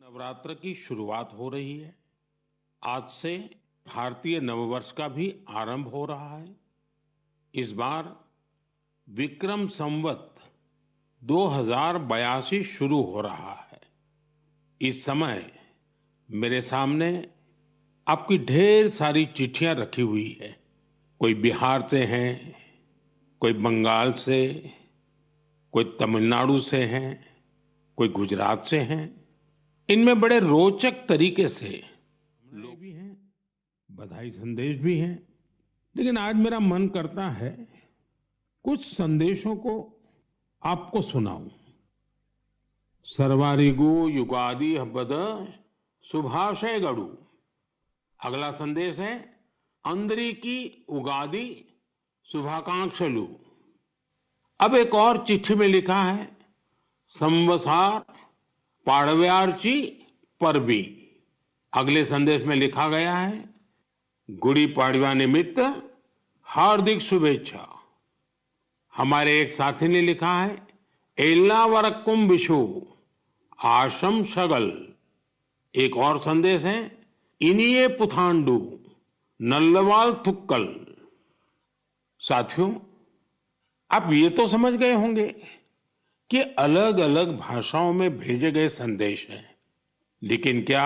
नवरात्र की शुरुआत हो रही है। आज से भारतीय नववर्ष का भी आरंभ हो रहा है। इस बार विक्रम संवत 2082 शुरू हो रहा है। इस समय मेरे सामने आपकी ढेर सारी चिट्ठियां रखी हुई है। कोई बिहार से हैं, कोई बंगाल से, कोई तमिलनाडु से हैं, कोई गुजरात से हैं। इनमें बड़े रोचक तरीके से लोग भी हैं, बधाई संदेश भी हैं। लेकिन आज मेरा मन करता है कुछ संदेशों को आपको सुनाऊं। सर्वारिगु युगादि हब्बद शुभाशय गड़ू। अगला संदेश है अंदरी की उगादि शुभाकांक्षलु। अब एक और चिट्ठी में लिखा है संवसार पाड़व्यार्ची परबी। अगले संदेश में लिखा गया है गुड़ी पाड़वा निमित्त हार्दिक शुभेच्छा। हमारे एक साथी ने लिखा है एल्ला वरक्कुम विशु आशम शगल। एक और संदेश है इनिये पुथांडु नल्लवाल थुक्कल। साथियों, आप ये तो समझ गए होंगे कि अलग अलग भाषाओं में भेजे गए संदेश हैं, लेकिन क्या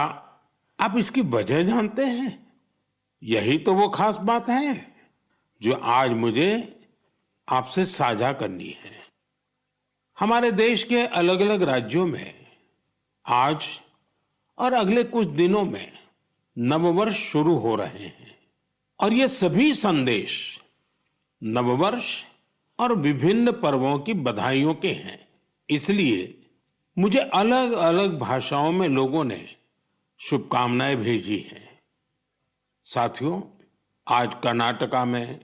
आप इसकी वजह जानते हैं? यही तो वो खास बात है जो आज मुझे आपसे साझा करनी है। हमारे देश के अलग अलग राज्यों में आज और अगले कुछ दिनों में नववर्ष शुरू हो रहे हैं और ये सभी संदेश नववर्ष और विभिन्न पर्वों की बधाइयों के हैं। इसलिए मुझे अलग अलग भाषाओं में लोगों ने शुभकामनाएं भेजी हैं। साथियों, आज कर्नाटका में,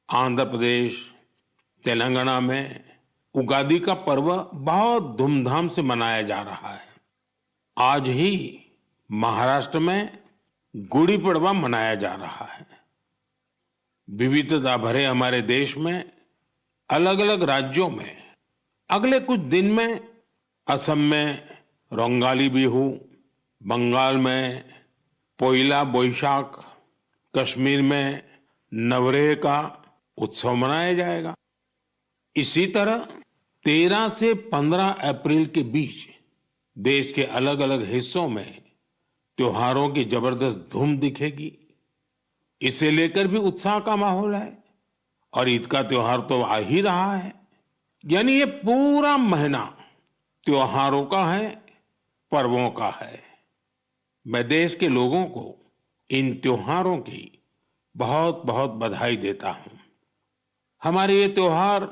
आंध्र प्रदेश, तेलंगाना में उगादि का पर्व बहुत धूमधाम से मनाया जा रहा है। आज ही महाराष्ट्र में गुड़ी पड़वा मनाया जा रहा है। विविधता भरे हमारे देश में अलग अलग राज्यों में अगले कुछ दिन में असम में रोंगाली बिहू, बंगाल में पोइला बोईशाख, कश्मीर में नवरेह का उत्सव मनाया जाएगा। इसी तरह 13 से 15 अप्रैल के बीच देश के अलग अलग हिस्सों में त्योहारों की जबरदस्त धूम दिखेगी। इसे लेकर भी उत्साह का माहौल है और ईद का त्योहार तो आ ही रहा है। यानी ये पूरा महीना त्योहारों का है, पर्वों का है। मैं देश के लोगों को इन त्योहारों की बहुत बहुत बधाई देता हूं। हमारे ये त्योहार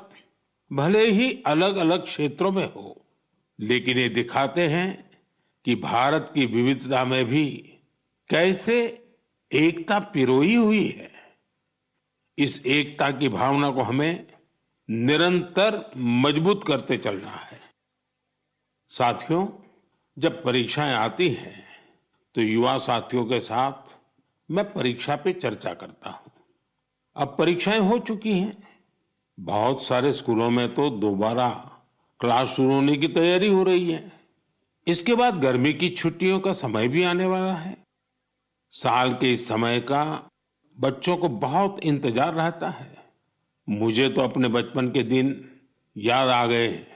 भले ही अलग अलग क्षेत्रों में हो, लेकिन ये दिखाते हैं कि भारत की विविधता में भी कैसे एकता पिरोई हुई है। इस एकता की भावना को हमें निरंतर मजबूत करते चलना है। साथियों, जब परीक्षाएं आती हैं तो युवा साथियों के साथ मैं परीक्षा पे चर्चा करता हूं। अब परीक्षाएं हो चुकी हैं। बहुत सारे स्कूलों में तो दोबारा क्लास शुरू होने की तैयारी हो रही है। इसके बाद गर्मी की छुट्टियों का समय भी आने वाला है। साल के इस समय का बच्चों को बहुत इंतजार रहता है। मुझे तो अपने बचपन के दिन याद आ गए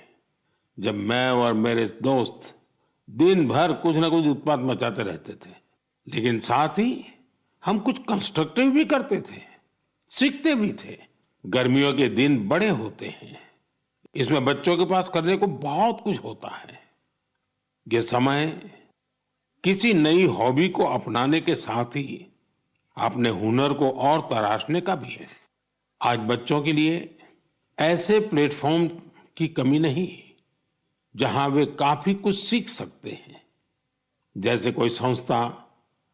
जब मैं और मेरे दोस्त दिन भर कुछ ना कुछ उत्पात मचाते रहते थे, लेकिन साथ ही हम कुछ कंस्ट्रक्टिव भी करते थे, सीखते भी थे। गर्मियों के दिन बड़े होते हैं। इसमें बच्चों के पास करने को बहुत कुछ होता है। ये समय किसी नई हॉबी को अपनाने के साथ ही अपने हुनर को और तराशने का भी है। आज बच्चों के लिए ऐसे प्लेटफॉर्म की कमी नहीं जहां वे काफी कुछ सीख सकते हैं। जैसे कोई संस्था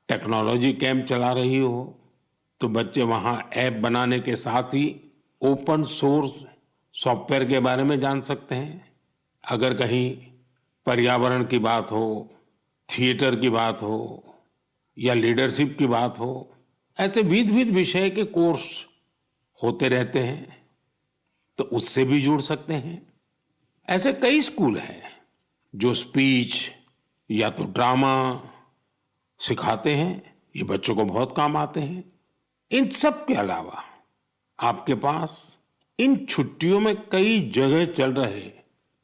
टेक्नोलॉजी कैंप चला रही हो तो बच्चे वहां ऐप बनाने के साथ ही ओपन सोर्स सॉफ्टवेयर के बारे में जान सकते हैं। अगर कहीं पर्यावरण की बात हो, थिएटर की बात हो या लीडरशिप की बात हो, ऐसे विविध विषय के कोर्स होते रहते हैं, तो उससे भी जुड़ सकते हैं। ऐसे कई स्कूल हैं जो स्पीच, या तो ड्रामा सिखाते हैं, ये बच्चों को बहुत काम आते हैं। इन सब के अलावा आपके पास इन छुट्टियों में कई जगह चल रहे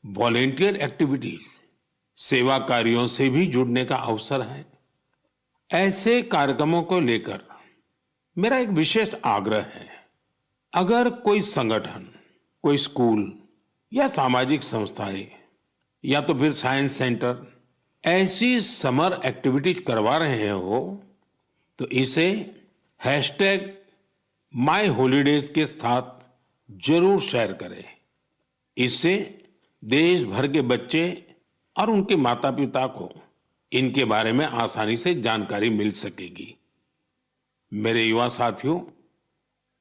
वॉलेंटियर एक्टिविटीज, सेवा कार्यों से भी जुड़ने का अवसर है। ऐसे कार्यक्रमों को लेकर मेरा एक विशेष आग्रह है। अगर कोई संगठन, कोई स्कूल या सामाजिक संस्थाएं या तो फिर साइंस सेंटर ऐसी समर एक्टिविटीज करवा रहे हो तो इसे #मायहॉलिडेज के साथ जरूर शेयर करें। इससे देश भर के बच्चे और उनके माता पिता को इनके बारे में आसानी से जानकारी मिल सकेगी। मेरे युवा साथियों,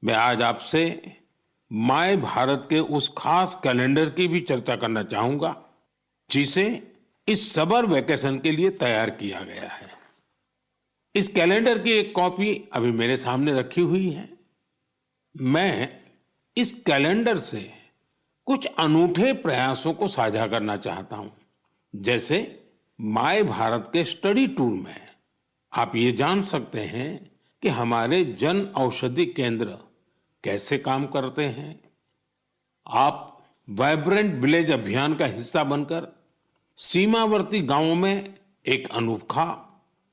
मैं आज आपसे माय भारत के उस खास कैलेंडर की भी चर्चा करना चाहूंगा जिसे इस समर वेकेशन के लिए तैयार किया गया है। इस कैलेंडर की एक कॉपी अभी मेरे सामने रखी हुई है। मैं इस कैलेंडर से कुछ अनूठे प्रयासों को साझा करना चाहता हूं। जैसे माय भारत के स्टडी टूर में आप ये जान सकते हैं कि हमारे जन औषधि केंद्र कैसे काम करते हैं। आप वाइब्रेंट विलेज अभियान का हिस्सा बनकर सीमावर्ती गांवों में एक अनोखा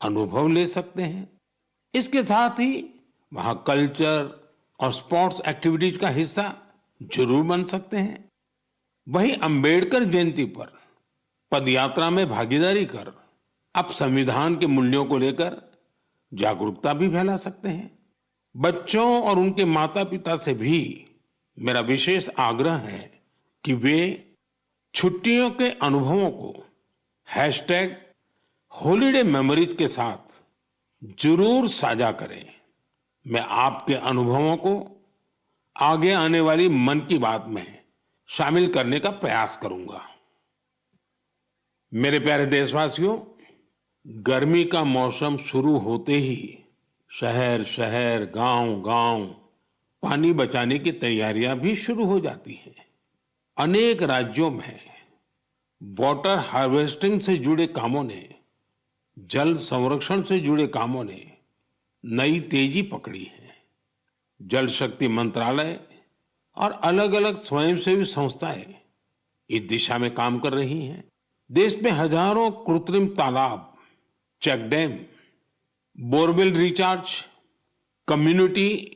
अनुभव ले सकते हैं। इसके साथ ही वहां कल्चर और स्पोर्ट्स एक्टिविटीज का हिस्सा जरूर बन सकते हैं। वहीं अंबेडकर जयंती पर पदयात्रा में भागीदारी कर आप संविधान के मूल्यों को लेकर जागरूकता भी फैला सकते हैं। बच्चों और उनके माता पिता से भी मेरा विशेष आग्रह है कि वे छुट्टियों के अनुभवों को #हॉलिडे मेमोरीज के साथ जरूर साझा करें। मैं आपके अनुभवों को आगे आने वाली मन की बात में शामिल करने का प्रयास करूंगा। मेरे प्यारे देशवासियों, गर्मी का मौसम शुरू होते ही शहर शहर, गांव गांव पानी बचाने की तैयारियां भी शुरू हो जाती हैं। अनेक राज्यों में वाटर हार्वेस्टिंग से जुड़े कामों ने, जल संरक्षण से जुड़े कामों ने नई तेजी पकड़ी है। जल शक्ति मंत्रालय और अलग अलग स्वयंसेवी संस्थाएं इस दिशा में काम कर रही हैं। देश में हजारों कृत्रिम तालाब, check dam, borewell recharge, community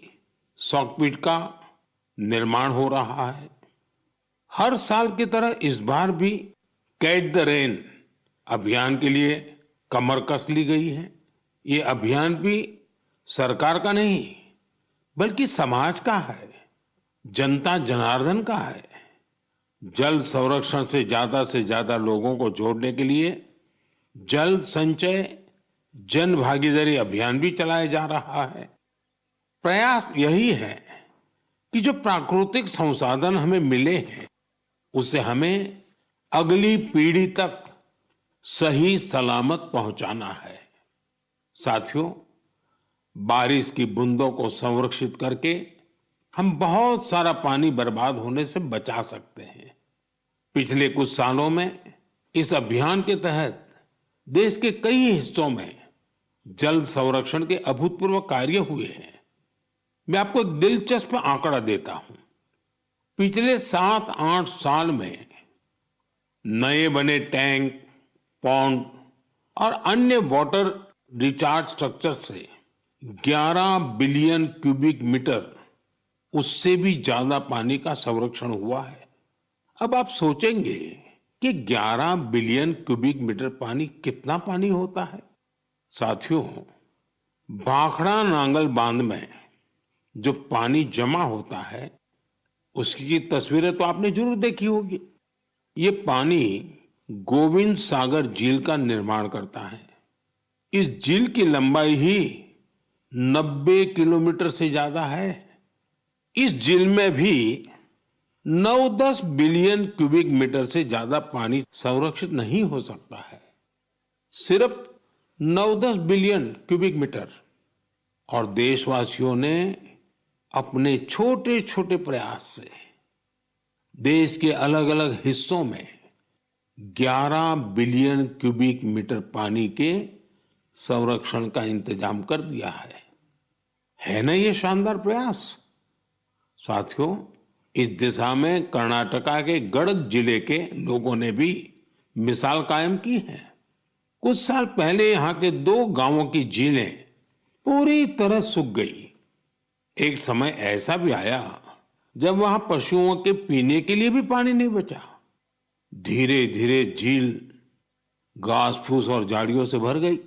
soak pit का निर्माण हो रहा है। हर साल की तरह इस बार भी कैच द रेन अभियान के लिए कमर कस ली गई है। ये अभियान भी सरकार का नहीं बल्कि समाज का है, जनता जनार्दन का है। जल संरक्षण से ज्यादा लोगों को जोड़ने के लिए जल संचय जन भागीदारी अभियान भी चलाया जा रहा है। प्रयास यही है कि जो प्राकृतिक संसाधन हमें मिले हैं उसे हमें अगली पीढ़ी तक सही सलामत पहुंचाना है। साथियों, बारिश की बूंदों को संरक्षित करके हम बहुत सारा पानी बर्बाद होने से बचा सकते हैं। पिछले कुछ सालों में इस अभियान के तहत देश के कई हिस्सों में जल संरक्षण के अभूतपूर्व कार्य हुए हैं। मैं आपको एक दिलचस्प आंकड़ा देता हूं। पिछले 7-8 साल में नए बने टैंक, पॉन्ड और अन्य वाटर रिचार्ज स्ट्रक्चर से 11 बिलियन क्यूबिक मीटर, उससे भी ज्यादा पानी का संरक्षण हुआ है। अब आप सोचेंगे कि 11 बिलियन क्यूबिक मीटर पानी कितना पानी होता है। साथियों, भाखड़ा नांगल बांध में जो पानी जमा होता है उसकी तस्वीरें तो आपने जरूर देखी होगी। ये पानी गोविंद सागर झील का निर्माण करता है। इस झील की लंबाई ही 90 किलोमीटर से ज्यादा है। इस झील में भी 9-10 बिलियन क्यूबिक मीटर से ज्यादा पानी संरक्षित नहीं हो सकता है। सिर्फ 9-10 बिलियन क्यूबिक मीटर। और देशवासियों ने अपने छोटे छोटे प्रयास से देश के अलग अलग हिस्सों में 11 बिलियन क्यूबिक मीटर पानी के संरक्षण का इंतजाम कर दिया है ना ये शानदार प्रयास। साथियों, इस दिशा में कर्नाटका के गडग जिले के लोगों ने भी मिसाल कायम की है। कुछ साल पहले यहाँ के 2 गांवों की झीलें पूरी तरह सूख गई। एक समय ऐसा भी आया जब वहां पशुओं के पीने के लिए भी पानी नहीं बचा। धीरे धीरे झील घास फूस और झाड़ियों से भर गई,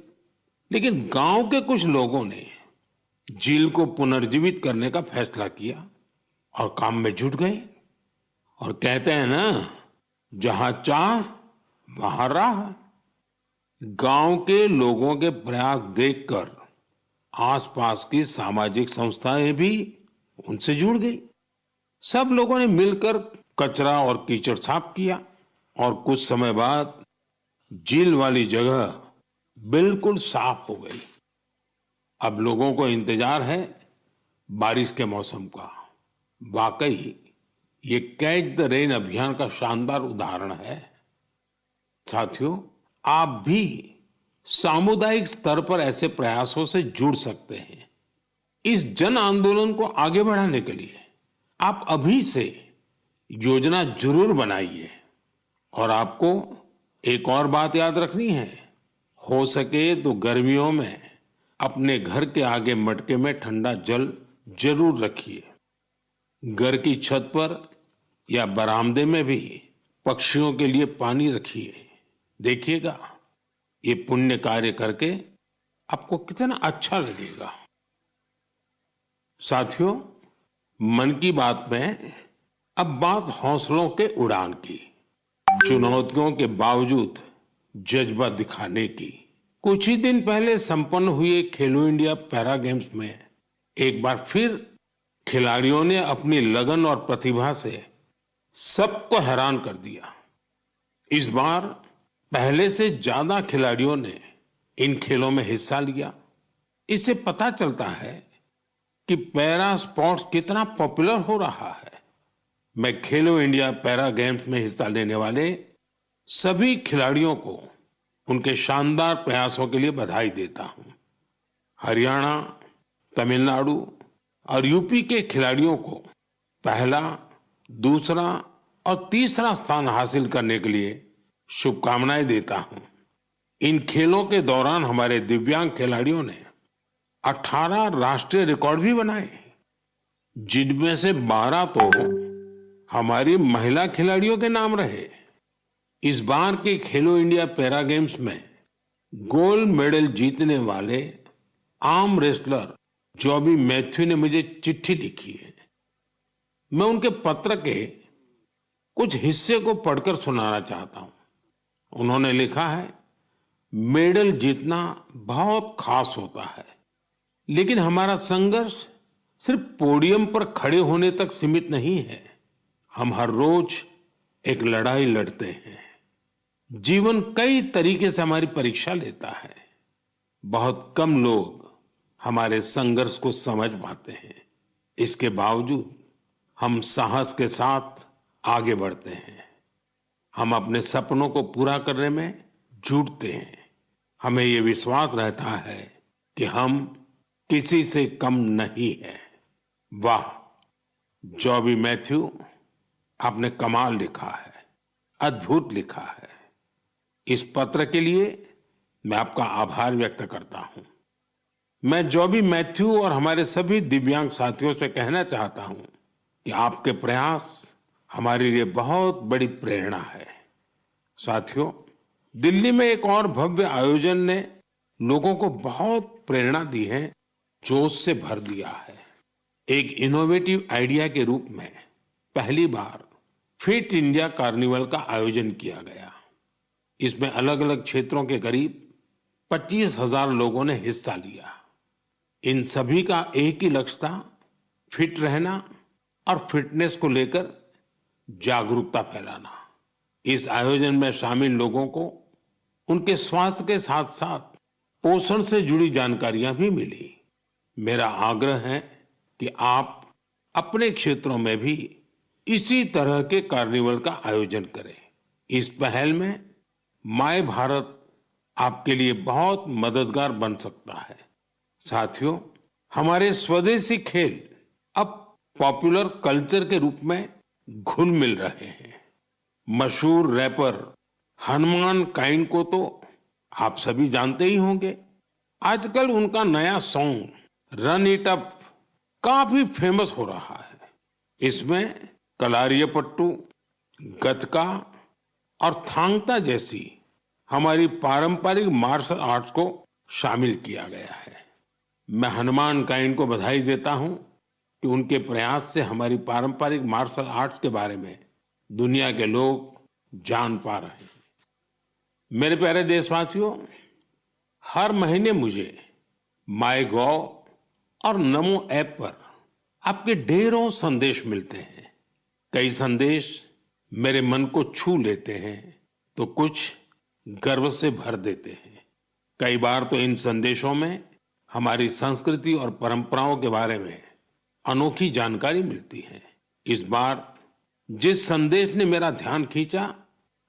लेकिन गांव के कुछ लोगों ने झील को पुनर्जीवित करने का फैसला किया और काम में जुट गए। और कहते हैं ना, जहां चाह वहां राह। गांव के लोगों के प्रयास देखकर आसपास की सामाजिक संस्थाएं भी उनसे जुड़ गई। सब लोगों ने मिलकर कचरा और कीचड़ साफ किया और कुछ समय बाद झील वाली जगह बिल्कुल साफ हो गई। अब लोगों को इंतजार है बारिश के मौसम का। वाकई ये कैच द रेन अभियान का शानदार उदाहरण है। साथियों, आप भी सामुदायिक स्तर पर ऐसे प्रयासों से जुड़ सकते हैं। इस जन आंदोलन को आगे बढ़ाने के लिए आप अभी से योजना जरूर बनाइए। और आपको एक और बात याद रखनी है, हो सके तो गर्मियों में अपने घर के आगे मटके में ठंडा जल जरूर रखिए। घर की छत पर या बरामदे में भी पक्षियों के लिए पानी रखिए। देखिएगा, ये पुण्य कार्य करके आपको कितना अच्छा लगेगा। साथियों, मन की बात में अब बात हौसलों के उड़ान की, चुनौतियों के बावजूद जज्बा दिखाने की। कुछ ही दिन पहले संपन्न हुए खेलो इंडिया पैरा गेम्स में एक बार फिर खिलाड़ियों ने अपनी लगन और प्रतिभा से सबको हैरान कर दिया। इस बार पहले से ज्यादा खिलाड़ियों ने इन खेलों में हिस्सा लिया। इससे पता चलता है कि पैरा स्पोर्ट्स कितना पॉपुलर हो रहा है। मैं खेलो इंडिया पैरा गेम्स में हिस्सा लेने वाले सभी खिलाड़ियों को उनके शानदार प्रयासों के लिए बधाई देता हूं। हरियाणा, तमिलनाडु और यूपी के खिलाड़ियों को पहला, दूसरा और तीसरा स्थान हासिल करने के लिए शुभकामनाएं देता हूं। इन खेलों के दौरान हमारे दिव्यांग खिलाड़ियों ने 18 राष्ट्रीय रिकॉर्ड भी बनाए, जिनमें से 12 तो हमारी महिला खिलाड़ियों के नाम रहे। इस बार के खेलो इंडिया पैरा गेम्स में गोल्ड मेडल जीतने वाले आर्म रेसलर जॉबी मैथ्यू ने मुझे चिट्ठी लिखी है। मैं उनके पत्र के कुछ हिस्से को पढ़कर सुनाना चाहता हूं। उन्होंने लिखा है, मेडल जीतना बहुत खास होता है, लेकिन हमारा संघर्ष सिर्फ पोडियम पर खड़े होने तक सीमित नहीं है। हम हर रोज एक लड़ाई लड़ते हैं। जीवन कई तरीके से हमारी परीक्षा लेता है। बहुत कम लोग हमारे संघर्ष को समझ पाते हैं। इसके बावजूद हम साहस के साथ आगे बढ़ते हैं। हम अपने सपनों को पूरा करने में जुटते हैं। हमें ये विश्वास रहता है कि हम किसी से कम नहीं है। वाह जॉबी मैथ्यू, आपने कमाल लिखा है, अद्भुत लिखा है। इस पत्र के लिए मैं आपका आभार व्यक्त करता हूं। मैं जॉबी मैथ्यू और हमारे सभी दिव्यांग साथियों से कहना चाहता हूं कि आपके प्रयास हमारे लिए बहुत बड़ी प्रेरणा है। साथियों, दिल्ली में एक और भव्य आयोजन ने लोगों को बहुत प्रेरणा दी है, जोश से भर दिया है। एक इनोवेटिव आइडिया के रूप में पहली बार फिट इंडिया कार्निवल का आयोजन किया गया। इसमें अलग अलग क्षेत्रों के करीब 25,000 लोगों ने हिस्सा लिया। इन सभी का एक ही लक्ष्य था, फिट रहना और फिटनेस को लेकर जागरूकता फैलाना। इस आयोजन में शामिल लोगों को उनके स्वास्थ्य के साथ साथ पोषण से जुड़ी जानकारियां भी मिली। मेरा आग्रह है कि आप अपने क्षेत्रों में भी इसी तरह के कार्निवल का आयोजन करें। इस पहल में माय भारत आपके लिए बहुत मददगार बन सकता है। साथियों, हमारे स्वदेशी खेल अब पॉपुलर कल्चर के रूप में घुल मिल रहे हैं। मशहूर रैपर हनुमान काइंड को तो आप सभी जानते ही होंगे। आजकल उनका नया सॉन्ग रन इट अप काफी फेमस हो रहा है। इसमें कलारियापट्टू, गतका और थांगता जैसी हमारी पारंपरिक मार्शल आर्ट्स को शामिल किया गया है। मैं हनुमान काइंड को बधाई देता हूं कि उनके प्रयास से हमारी पारंपरिक मार्शल आर्ट्स के बारे में दुनिया के लोग जान पा रहे हैं। मेरे प्यारे देशवासियों, हर महीने मुझे माय गॉव और नमो ऐप पर आपके ढेरों संदेश मिलते हैं। कई संदेश मेरे मन को छू लेते हैं तो कुछ गर्व से भर देते हैं। कई बार तो इन संदेशों में हमारी संस्कृति और परंपराओं के बारे में अनोखी जानकारी मिलती है। इस बार जिस संदेश ने मेरा ध्यान खींचा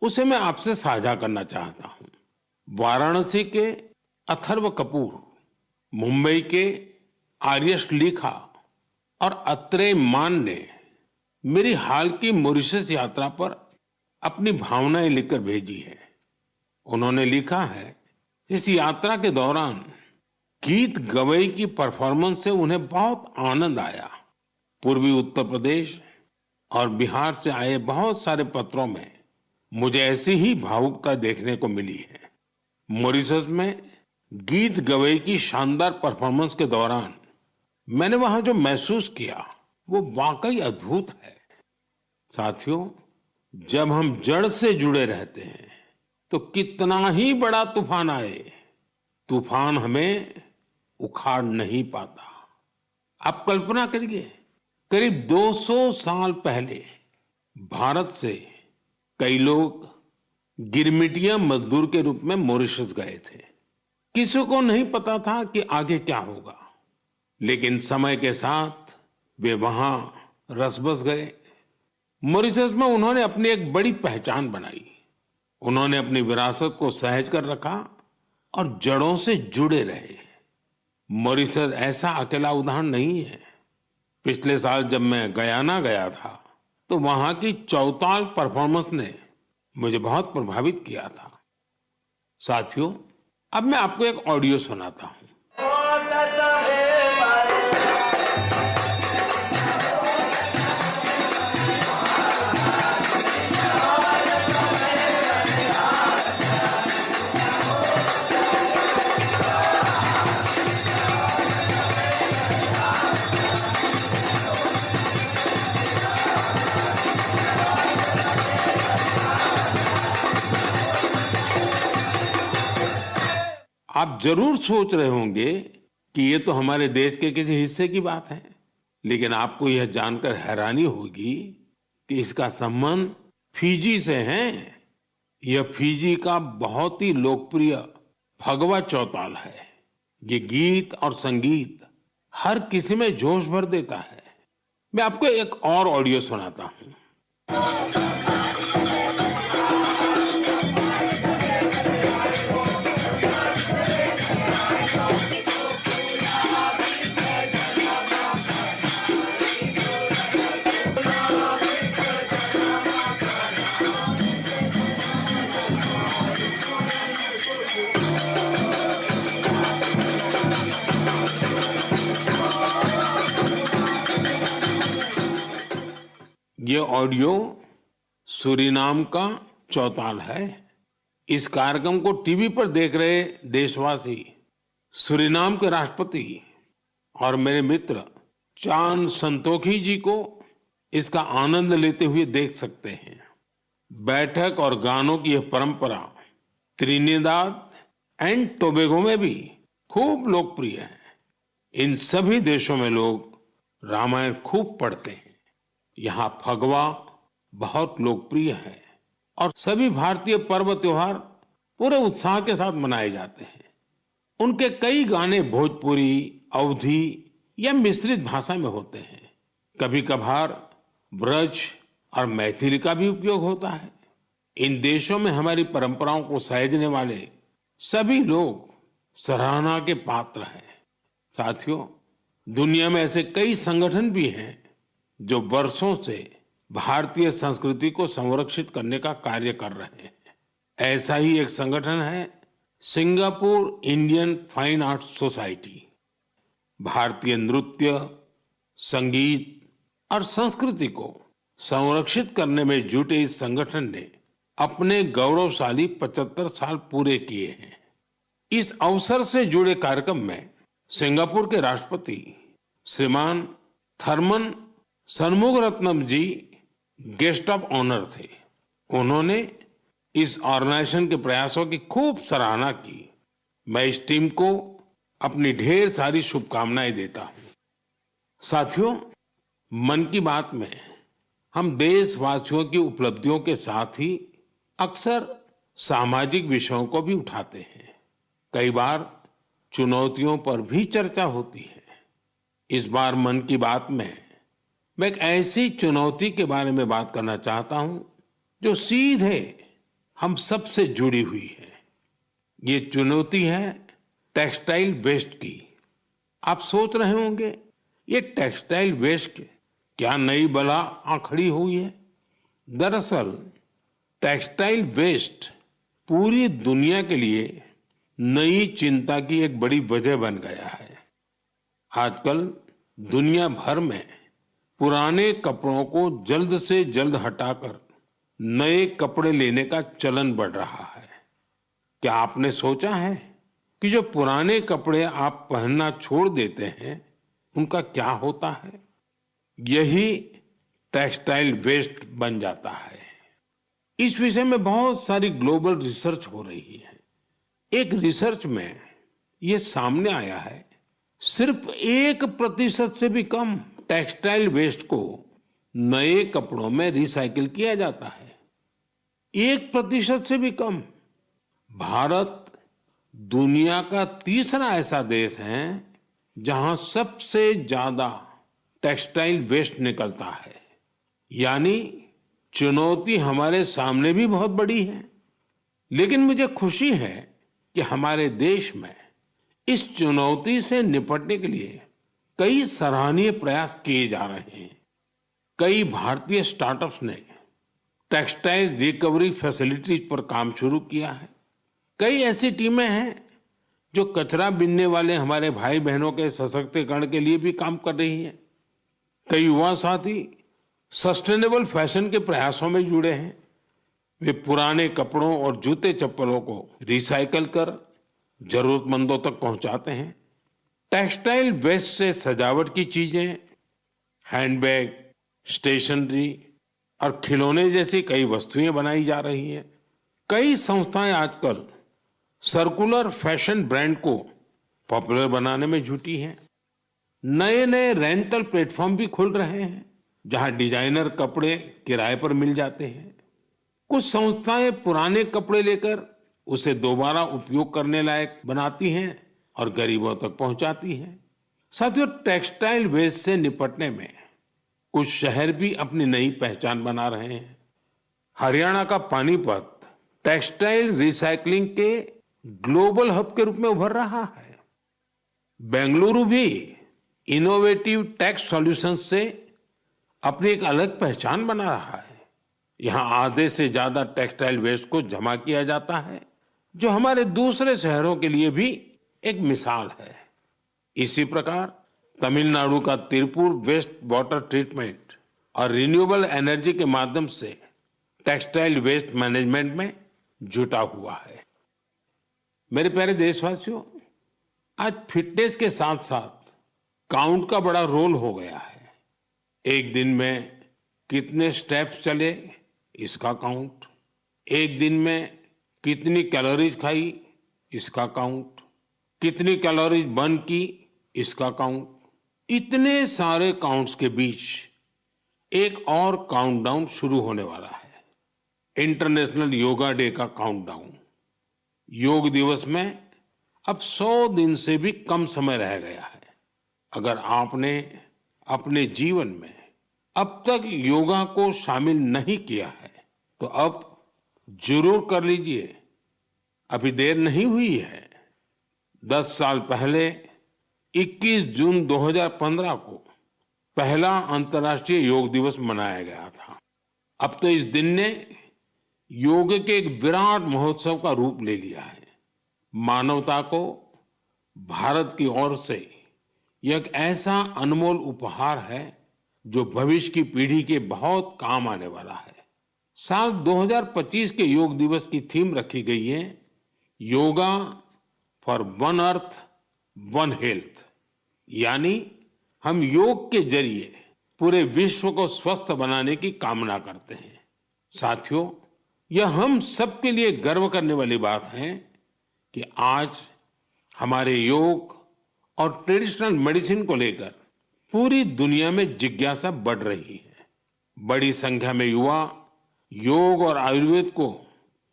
उसे मैं आपसे साझा करना चाहता हूं। वाराणसी के अथर्व कपूर, मुंबई के आर्यश लिखा और अत्रेय मान ने मेरी हाल की मॉरिशस यात्रा पर अपनी भावनाएं लिखकर भेजी है। उन्होंने लिखा है, इस यात्रा के दौरान गीत गवई की परफॉर्मेंस से उन्हें बहुत आनंद आया। पूर्वी उत्तर प्रदेश और बिहार से आए बहुत सारे पत्रों में मुझे ऐसी ही भावुकता देखने को मिली है। मॉरिशस में गीत गवई की शानदार परफॉर्मेंस के दौरान मैंने वहां जो महसूस किया वो वाकई अद्भुत है। साथियों, जब हम जड़ से जुड़े रहते हैं तो कितना ही बड़ा तूफान आए, तूफान हमें उखाड़ नहीं पाता। आप कल्पना करिए, करीब 200 साल पहले भारत से कई लोग गिरमिटिया मजदूर के रूप में मॉरिशस गए थे। किसी को नहीं पता था कि आगे क्या होगा, लेकिन समय के साथ वे वहां रस बस गए। मॉरिशस में उन्होंने अपनी एक बड़ी पहचान बनाई। उन्होंने अपनी विरासत को सहेज कर रखा और जड़ों से जुड़े रहे। मॉरिशस ऐसा अकेला उदाहरण नहीं है। पिछले साल जब मैं गयाना गया था तो वहां की चौताल परफॉर्मेंस ने मुझे बहुत प्रभावित किया था। साथियों, अब मैं आपको एक ऑडियो सुनाता हूं। आप जरूर सोच रहे होंगे कि ये तो हमारे देश के किसी हिस्से की बात है, लेकिन आपको यह जानकर हैरानी होगी कि इसका संबंध फिजी से है। यह फिजी का बहुत ही लोकप्रिय फगवा चौताल है। ये गीत और संगीत हर किसी में जोश भर देता है। मैं आपको एक और ऑडियो सुनाता हूं। ये ऑडियो सूरीनाम का चौताल है। इस कार्यक्रम को टीवी पर देख रहे देशवासी सूरीनाम के राष्ट्रपति और मेरे मित्र चान संतोखी जी को इसका आनंद लेते हुए देख सकते हैं। बैठक और गानों की यह परंपरा त्रिनिदाद एंड टोबैगो में भी खूब लोकप्रिय है। इन सभी देशों में लोग रामायण खूब पढ़ते हैं। यहाँ फगवा बहुत लोकप्रिय है और सभी भारतीय पर्व त्योहार पूरे उत्साह के साथ मनाए जाते हैं। उनके कई गाने भोजपुरी, अवधी या मिश्रित भाषा में होते हैं। कभी कभार ब्रज और मैथिली का भी उपयोग होता है। इन देशों में हमारी परंपराओं को सहेजने वाले सभी लोग सराहना के पात्र हैं। साथियों, दुनिया में ऐसे कई संगठन भी हैं जो वर्षों से भारतीय संस्कृति को संरक्षित करने का कार्य कर रहे हैं। ऐसा ही एक संगठन है Singapore Indian fine arts society. भारतीय नृत्य, संगीत और संस्कृति को संरक्षित करने में जुटे इस संगठन ने अपने गौरवशाली 75 साल पूरे किए हैं। इस अवसर से जुड़े कार्यक्रम में सिंगापुर के राष्ट्रपति श्रीमान थरमन शनमुगारत्नम जी गेस्ट ऑफ ऑनर थे। उन्होंने इस ऑर्गेनाइजेशन के प्रयासों की खूब सराहना की। मैं इस टीम को अपनी ढेर सारी शुभकामनाएं देता हूं। साथियों, मन की बात में हम देशवासियों की उपलब्धियों के साथ ही अक्सर सामाजिक विषयों को भी उठाते हैं। कई बार चुनौतियों पर भी चर्चा होती है। इस बार मन की बात में मैं एक ऐसी चुनौती के बारे में बात करना चाहता हूं जो सीधे हम सबसे जुड़ी हुई है। ये चुनौती है टेक्सटाइल वेस्ट की। आप सोच रहे होंगे, ये टेक्सटाइल वेस्ट क्या नई बला आ खड़ी हुई है? दरअसल टेक्सटाइल वेस्ट पूरी दुनिया के लिए नई चिंता की एक बड़ी वजह बन गया है। आजकल दुनिया भर में पुराने कपड़ों को जल्द से जल्द हटाकर नए कपड़े लेने का चलन बढ़ रहा है। क्या आपने सोचा है कि जो पुराने कपड़े आप पहनना छोड़ देते हैं, उनका क्या होता है? यही टेक्सटाइल वेस्ट बन जाता है। इस विषय में बहुत सारी ग्लोबल रिसर्च हो रही है। एक रिसर्च में ये सामने आया है, सिर्फ 1% से भी कम टेक्सटाइल वेस्ट को नए कपड़ों में रिसाइकिल किया जाता है। 1% से भी कम। भारत दुनिया का तीसरा ऐसा देश है जहां सबसे ज्यादा टेक्सटाइल वेस्ट निकलता है। यानी चुनौती हमारे सामने भी बहुत बड़ी है। लेकिन मुझे खुशी है कि हमारे देश में इस चुनौती से निपटने के लिए कई सराहनीय प्रयास किए जा रहे हैं। कई भारतीय स्टार्टअप्स ने टेक्सटाइल रिकवरी फैसिलिटीज पर काम शुरू किया है। कई ऐसी टीमें हैं जो कचरा बीनने वाले हमारे भाई बहनों के सशक्तिकरण के लिए भी काम कर रही हैं। कई युवा साथी सस्टेनेबल फैशन के प्रयासों में जुड़े हैं। वे पुराने कपड़ों और जूते चप्पलों को रिसाइकल कर जरूरतमंदों तक पहुंचाते हैं। टेक्सटाइल वेस्ट से सजावट की चीजें, हैंडबैग, स्टेशनरी और खिलौने जैसी कई वस्तुएं बनाई जा रही हैं। कई संस्थाएं आजकल सर्कुलर फैशन ब्रांड को पॉपुलर बनाने में जुटी हैं। नए नए रेंटल प्लेटफॉर्म भी खुल रहे हैं जहां डिजाइनर कपड़े किराए पर मिल जाते हैं। कुछ संस्थाएं पुराने कपड़े लेकर उसे दोबारा उपयोग करने लायक बनाती हैं और गरीबों तक पहुंचाती हैं। साथियों, टेक्सटाइल वेस्ट से निपटने में कुछ शहर भी अपनी नई पहचान बना रहे हैं। हरियाणा का पानीपत टेक्सटाइल रिसाइकलिंग के ग्लोबल हब के रूप में उभर रहा है। बेंगलुरु भी इनोवेटिव टेक्स सॉल्यूशंस से अपनी एक अलग पहचान बना रहा है। यहां आधे से ज्यादा टेक्सटाइल वेस्ट को जमा किया जाता है, जो हमारे दूसरे शहरों के लिए भी एक मिसाल है। इसी प्रकार तमिलनाडु का तिरुपुर वेस्ट वाटर ट्रीटमेंट और रिन्यूएबल एनर्जी के माध्यम से टेक्सटाइल वेस्ट मैनेजमेंट में जुटा हुआ है। मेरे प्यारे देशवासियों, आज फिटनेस के साथ साथ काउंट का बड़ा रोल हो गया है। एक दिन में कितने स्टेप्स चले, इसका काउंट। एक दिन में कितनी कैलोरीज खाई, इसका काउंट। कितनी कैलोरीज बर्न की, इसका काउंट। इतने सारे काउंट्स के बीच एक और काउंटडाउन शुरू होने वाला है, इंटरनेशनल योगा डे का काउंटडाउन। योग दिवस में अब 100 दिन से भी कम समय रह गया है। अगर आपने अपने जीवन में अब तक योगा को शामिल नहीं किया है, तो अब जरूर कर लीजिए, अभी देर नहीं हुई है। 10 साल पहले 21 जून 2015 को पहला अंतर्राष्ट्रीय योग दिवस मनाया गया था। अब तो इस दिन ने योग के एक विराट महोत्सव का रूप ले लिया है। मानवता को भारत की ओर से यह एक ऐसा अनमोल उपहार है जो भविष्य की पीढ़ी के बहुत काम आने वाला है। साल 2025 के योग दिवस की थीम रखी गई है, yoga for one earth one health, यानी हम योग के जरिए पूरे विश्व को स्वस्थ बनाने की कामना करते हैं। साथियों, यह हम सबके लिए गर्व करने वाली बात है कि आज हमारे योग और ट्रेडिशनल मेडिसिन को लेकर पूरी दुनिया में जिज्ञासा बढ़ रही है। बड़ी संख्या में युवा योग और आयुर्वेद को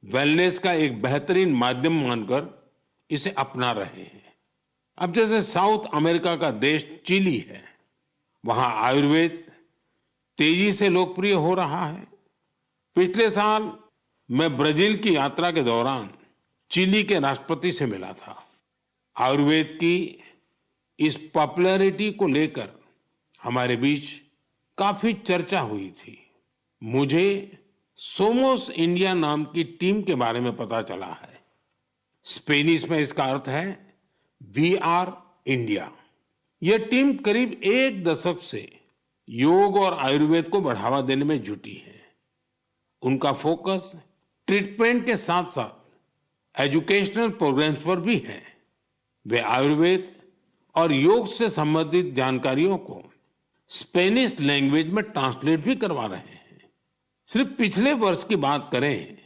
वेलनेस का एक बेहतरीन माध्यम मानकर इसे अपना रहे हैं। अब जैसे साउथ अमेरिका का देश चिली है, वहां आयुर्वेद तेजी से लोकप्रिय हो रहा है। पिछले साल मैं ब्राजील की यात्रा के दौरान चिली के राष्ट्रपति से मिला था। आयुर्वेद की इस पॉपुलैरिटी को लेकर हमारे बीच काफी चर्चा हुई थी। मुझे सोमोस इंडिया नाम की टीम के बारे में पता चला है। स्पेनिश में इसका अर्थ है वी आर इंडिया। यह टीम करीब 1 दशक से योग और आयुर्वेद को बढ़ावा देने में जुटी है। उनका फोकस ट्रीटमेंट के साथ साथ एजुकेशनल प्रोग्राम्स पर भी है। वे आयुर्वेद और योग से संबंधित जानकारियों को स्पेनिश लैंग्वेज में ट्रांसलेट भी करवा रहे हैं। सिर्फ पिछले वर्ष की बात करें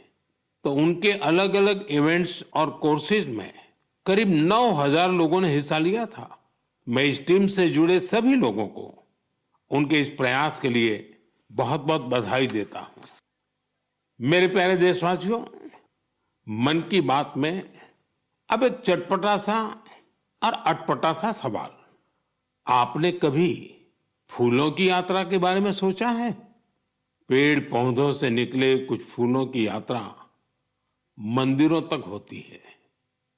तो उनके अलग अलग इवेंट्स और कोर्सेज में करीब 9,000 लोगों ने हिस्सा लिया था। मैं इस टीम से जुड़े सभी लोगों को उनके इस प्रयास के लिए बहुत बहुत बधाई देता हूं। मेरे प्यारे देशवासियों, मन की बात में अब एक चटपटा सा और अटपटा सा सवाल। आपने कभी फूलों की यात्रा के बारे में सोचा है? पेड़ पौधों से निकले कुछ फूलों की यात्रा मंदिरों तक होती है।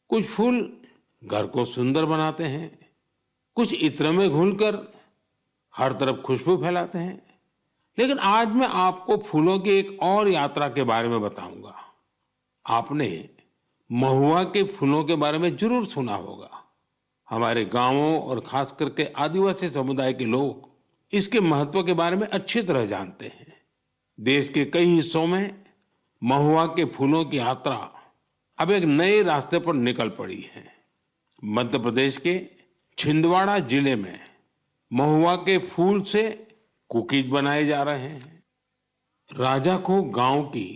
कुछ फूल घर को सुंदर बनाते हैं, कुछ इत्र में घुलकर हर तरफ खुशबू फैलाते हैं। लेकिन आज मैं आपको फूलों की एक और यात्रा के बारे में बताऊंगा। आपने महुआ के फूलों के बारे में जरूर सुना होगा। हमारे गांवों और खास करके आदिवासी समुदाय के लोग इसके महत्व के बारे में अच्छी तरह जानते हैं। देश के कई हिस्सों में महुआ के फूलों की यात्रा अब एक नए रास्ते पर निकल पड़ी है। मध्य प्रदेश के छिंदवाड़ा जिले में महुआ के फूल से कुकीज बनाए जा रहे हैं। राजाखो गांव की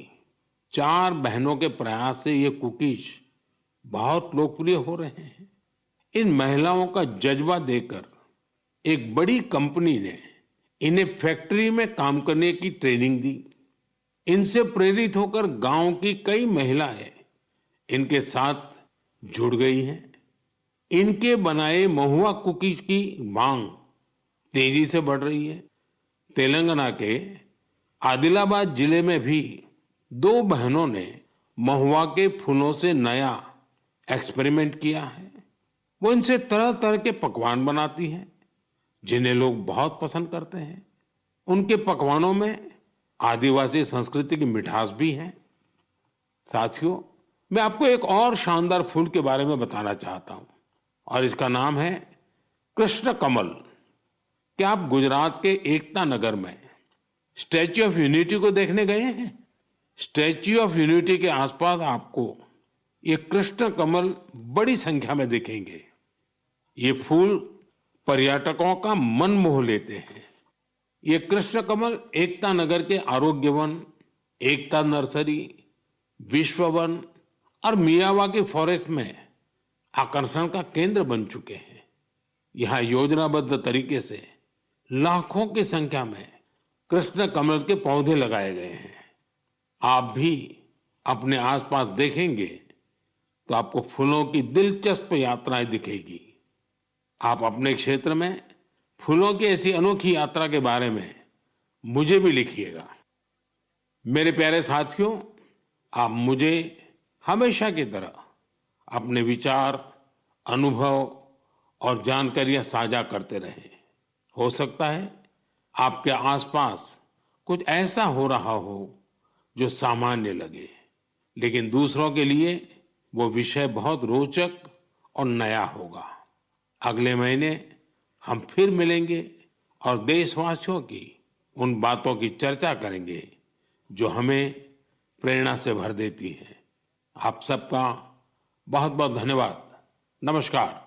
4 बहनों के प्रयास से ये कुकीज बहुत लोकप्रिय हो रहे हैं। इन महिलाओं का जज्बा देखकर एक बड़ी कंपनी ने इन्हें फैक्ट्री में काम करने की ट्रेनिंग दी। इनसे प्रेरित होकर गांव की कई महिलाएं इनके साथ जुड़ गई हैं। इनके बनाए महुआ कुकीज की मांग तेजी से बढ़ रही है। तेलंगाना के आदिलाबाद जिले में भी 2 बहनों ने महुआ के फूलों से नया एक्सपेरिमेंट किया है। वो इनसे तरह तरह के पकवान बनाती हैं, जिन्हें लोग बहुत पसंद करते हैं। उनके पकवानों में आदिवासी संस्कृति की मिठास भी है। साथियों, मैं आपको एक और शानदार फूल के बारे में बताना चाहता हूं और इसका नाम है कृष्ण कमल। क्या आप गुजरात के एकता नगर में स्टैच्यू ऑफ यूनिटी को देखने गए हैं? स्टैच्यू ऑफ यूनिटी के आसपास आपको ये कृष्ण कमल बड़ी संख्या में दिखेंगे। ये फूल पर्यटकों का मन मोह लेते हैं। ये कृष्ण कमल एकता नगर के आरोग्य वन, एकता नर्सरी, विश्व वन और मियावाकी फॉरेस्ट में आकर्षण का केंद्र बन चुके हैं। यहाँ योजनाबद्ध तरीके से लाखों की संख्या में कृष्ण कमल के पौधे लगाए गए हैं। आप भी अपने आसपास देखेंगे तो आपको फूलों की दिलचस्प यात्राएं दिखेगी। आप अपने क्षेत्र में फूलों की ऐसी अनोखी यात्रा के बारे में मुझे भी लिखिएगा। मेरे प्यारे साथियों, आप मुझे हमेशा की तरह अपने विचार, अनुभव और जानकारियां साझा करते रहें। हो सकता है आपके आसपास कुछ ऐसा हो रहा हो जो सामान्य लगे, लेकिन दूसरों के लिए वो विषय बहुत रोचक और नया होगा। अगले महीने हम फिर मिलेंगे और देशवासियों की उन बातों की चर्चा करेंगे जो हमें प्रेरणा से भर देती हैं। आप सबका बहुत बहुत धन्यवाद। नमस्कार।